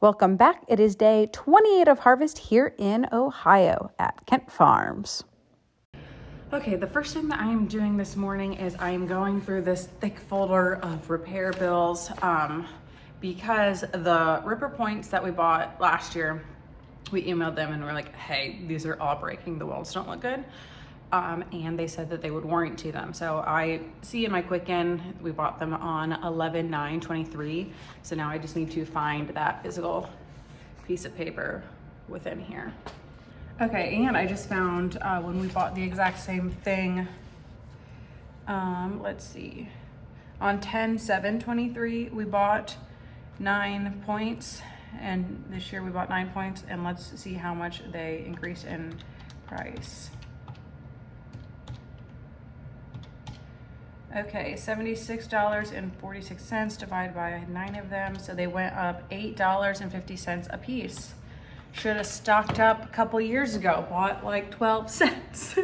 Welcome back. It is day 28 of harvest here in Ohio at Kent Farms. Okay, the first thing that I am doing this morning is I am going through this thick folder of repair bills because the ripper points that we bought last year, we emailed them and we're like, hey, these are all breaking, the welds don't look good. And they said that they would warranty them. So I see in my Quicken, we bought them on 11/9/23. So now I just need to find that physical piece of paper within here. Okay, and I just found when we bought the exact same thing, let's see, on 10/7/23, we bought 9 points, and this year we bought 9 points, and let's see how much they increased in price. Okay, $76.46 divided by 9 of them. So they went up $8.50 a piece. Should have stocked up a couple years ago, bought like 12 cents.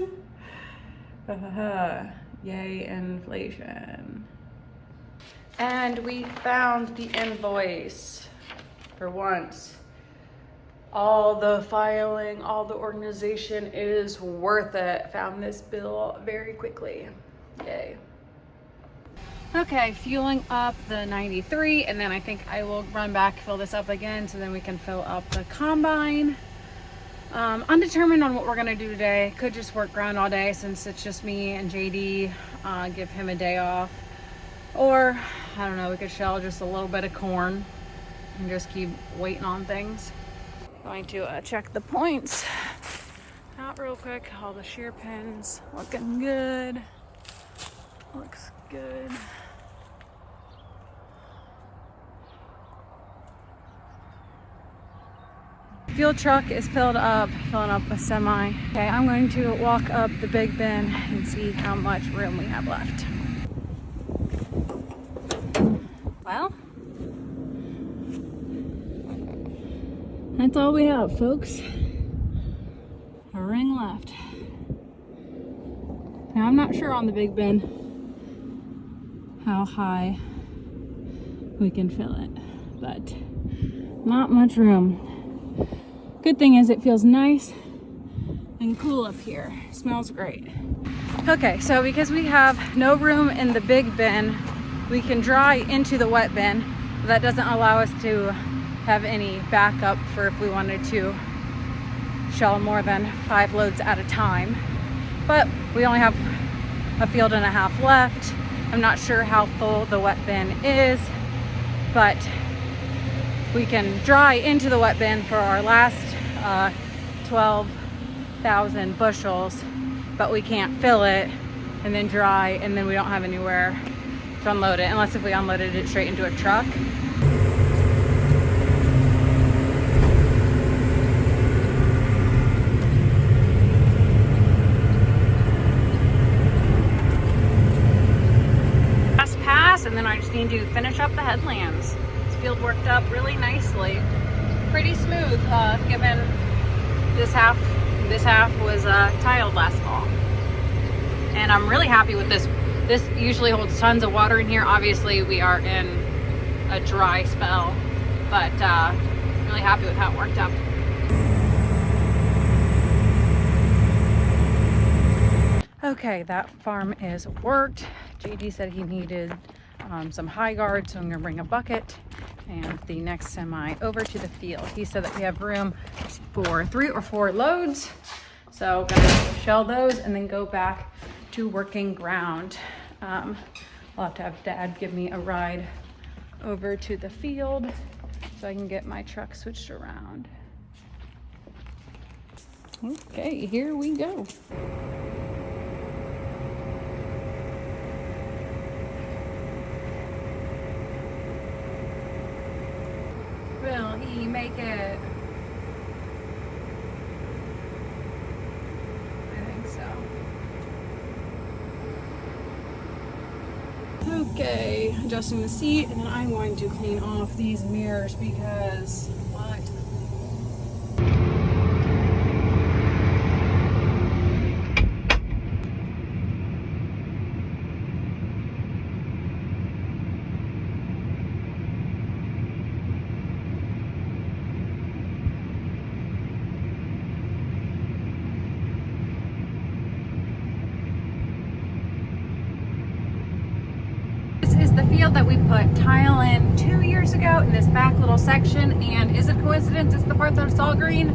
Yay, inflation. And we found the invoice for once. All the filing, all the organization is worth it. Found this bill very quickly. Yay. Okay, fueling up the 93, and then I think I will run back, fill this up again, so then we can fill up the combine. Undetermined on what we're gonna do today. Could just work ground all day since it's just me and JD, give him a day off. Or, I don't know, we could shell just a little bit of corn and just keep waiting on things. Going to check the points out real quick. All the shear pins looking good. Looks good. Fuel truck is filled up, filling up a semi. Okay, I'm going to walk up the big bin and see how much room we have left. Well, that's all we have, folks. A ring left. Now, I'm not sure on the big bin how high we can fill it, but not much room. Good thing is it feels nice and cool up here. Smells great. Okay, so because we have no room in the big bin, we can dry into the wet bin. That doesn't allow us to have any backup for if we wanted to shell more than 5 loads at a time. But we only have a field and a half left. I'm not sure how full the wet bin is, but we can dry into the wet bin for our last 12,000 bushels, but we can't fill it and then dry, and then we don't have anywhere to unload it, unless if we unloaded it straight into a truck. And then I just need to finish up the headlands. This field worked up really nicely. Pretty smooth, given this half was tiled last fall. And I'm really happy with this. This usually holds tons of water in here. Obviously we are in a dry spell, but really happy with how it worked out. Okay, that farm is worked. JD said he needed some high guards, so I'm gonna bring a bucket and the next semi over to the field. He said that we have room for 3 or 4 loads, so gonna shell those and then go back to working ground. I'll have to have Dad give me a ride over to the field so I can get my truck switched around. Okay, here we go. Will he make it? I think so. Okay, adjusting the seat, and then I'm going to clean off these mirrors because what? field that we put tile in 2 years ago in this back little section, and is it coincidence it's the part that's all green?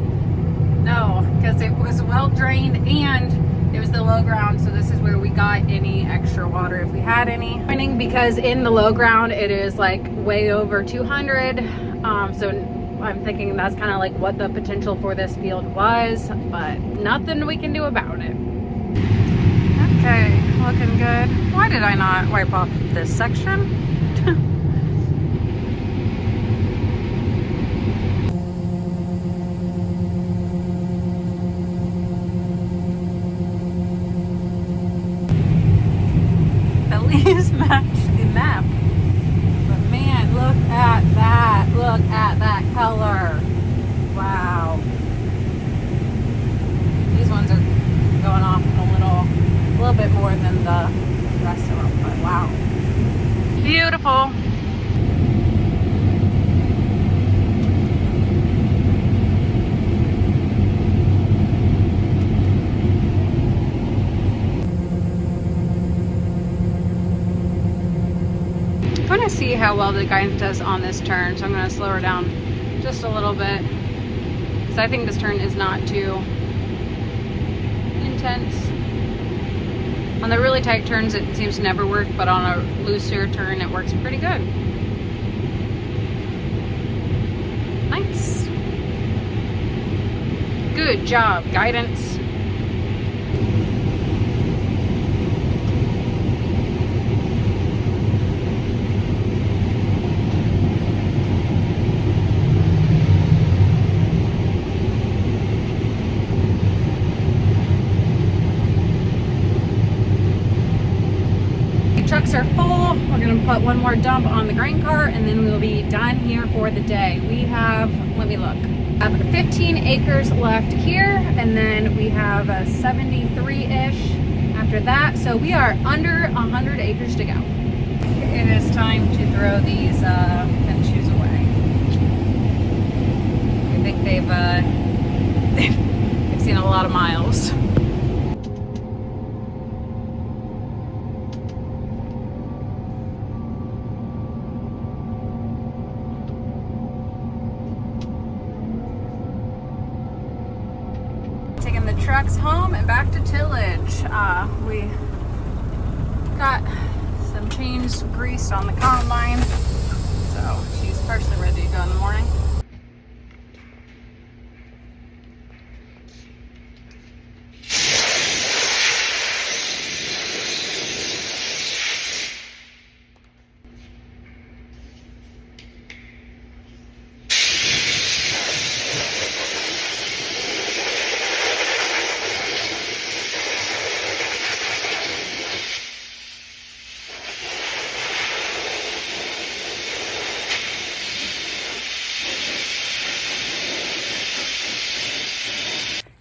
No, because it was well drained and it was the low ground, so this is where we got any extra water if we had any. Because in the low ground it is like way over 200, so I'm thinking that's kind of like what the potential for this field was, but nothing we can do about it. Okay, looking good. Why did I not wipe off this section? At least match the map. But man, look at that. Look at that color. Wow. These ones are going off a little bit more than the rest of them, but wow. Beautiful. I want to see how well the guidance does on this turn, so I'm going to slow her down just a little bit, because I think this turn is not too intense. On the really tight turns it seems to never work, but on a looser turn it works pretty good. Nice. Good job, guidance. Trucks are full. We're going to put one more dump on the grain cart and then we'll be done here for the day. We have, let me look, we have 15 acres left here, and then we have 73-ish after that. So we are under 100 acres to go. It is time to throw these fence shoes away. I think they've seen a lot of miles. Taking the trucks home and back to tillage. We got some chains greased on the combine, so she's partially ready to go in the morning.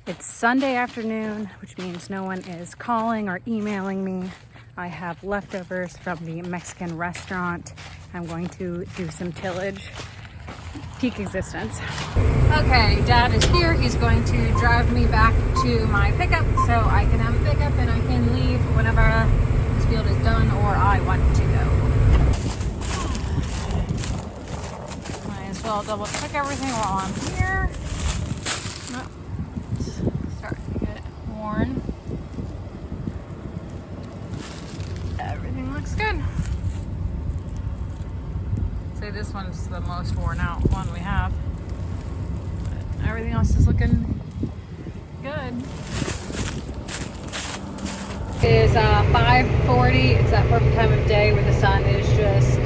It's Sunday afternoon, which means no one is calling or emailing me. I have leftovers from the Mexican restaurant. I'm going to do some tillage. Peak existence. Okay, Dad is here. He's going to drive me back to my pickup so I can have a pickup and I can leave whenever this field is done or I want to go. Might as well double check everything while I'm here. Starting to get worn. Everything looks good. Say this one's the most worn out one we have. But everything else is looking good. It is 5:40. It's that perfect time of day where the sun is just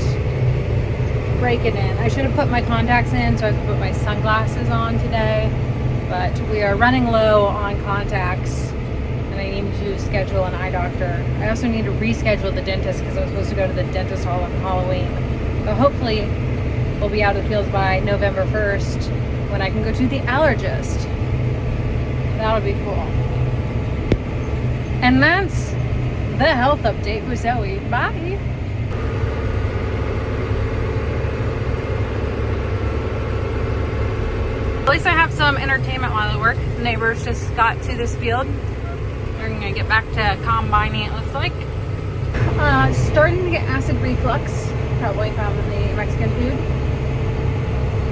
breaking in. I should have put my contacts in so I could put my sunglasses on today. But we are running low on contacts and I need to schedule an eye doctor. I also need to reschedule the dentist because I was supposed to go to the dentist all on Halloween. So hopefully we'll be out of the fields by November 1st when I can go to the allergist. That'll be cool. And that's the health update with Zoe. Bye. At least I have some entertainment while I work. The neighbors just got to this field. They're gonna get back to combining, it looks like. Starting to get acid reflux. probably from the Mexican food.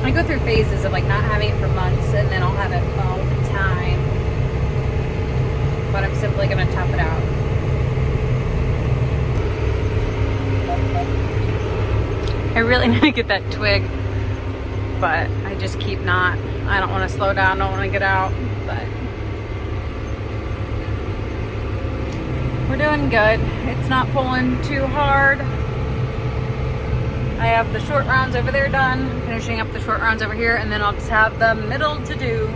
I go through phases of like not having it for months and then I'll have it all the time. But I'm simply gonna tough it out. I really need to get that twig, but I just keep not. I don't want to slow down, don't want to get out, but we're doing good. It's not pulling too hard. I have the short rounds over there done, finishing up the short rounds over here, and then I'll just have the middle to do.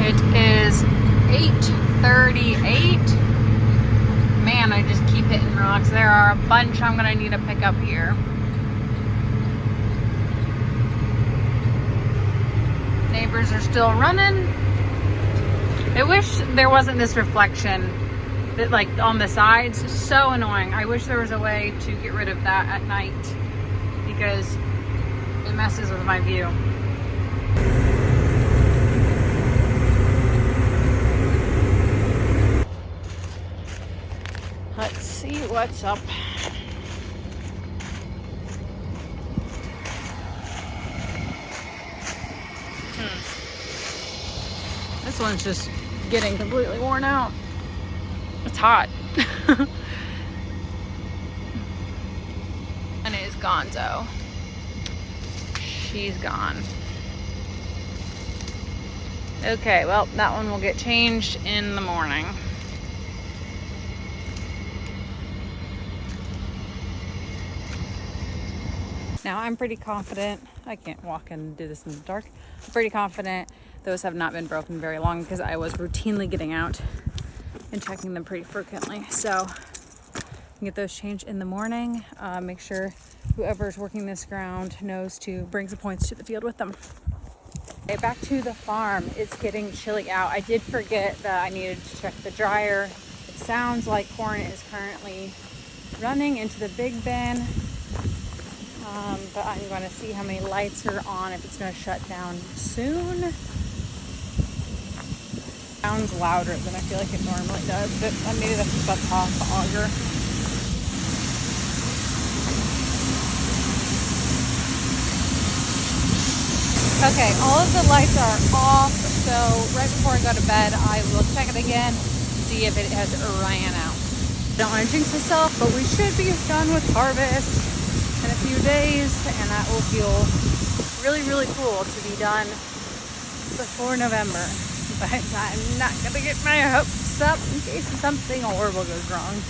It is 8:38. Man, I just keep hitting rocks. There are a bunch I'm gonna need to pick up here. Neighbors are still running. I wish there wasn't this reflection that like on the sides. So annoying. I wish there was a way to get rid of that at night because it messes with my view. Let's see what's up. This one's just getting completely worn out. It's hot. And it is Gonzo. She's gone. Okay, well, that one will get changed in the morning. Now I'm pretty confident, I can't walk and do this in the dark. I'm pretty confident those have not been broken very long because I was routinely getting out and checking them pretty frequently. So I can get those changed in the morning. Make sure whoever's working this ground knows to bring some points to the field with them. Okay, back to the farm. It's getting chilly out. I did forget that I needed to check the dryer. It sounds like corn is currently running into the big bin. But I'm going to see how many lights are on, if it's going to shut down soon. Sounds louder than I feel like it normally does, but maybe that's just the top auger. Okay, all of the lights are off, so right before I go to bed, I will check it again, see if it has ran out. I don't want to jinx myself, but we should be done with harvest in a few days, and that will feel really, really cool to be done before November. But I'm not gonna get my hopes up in case something horrible goes wrong.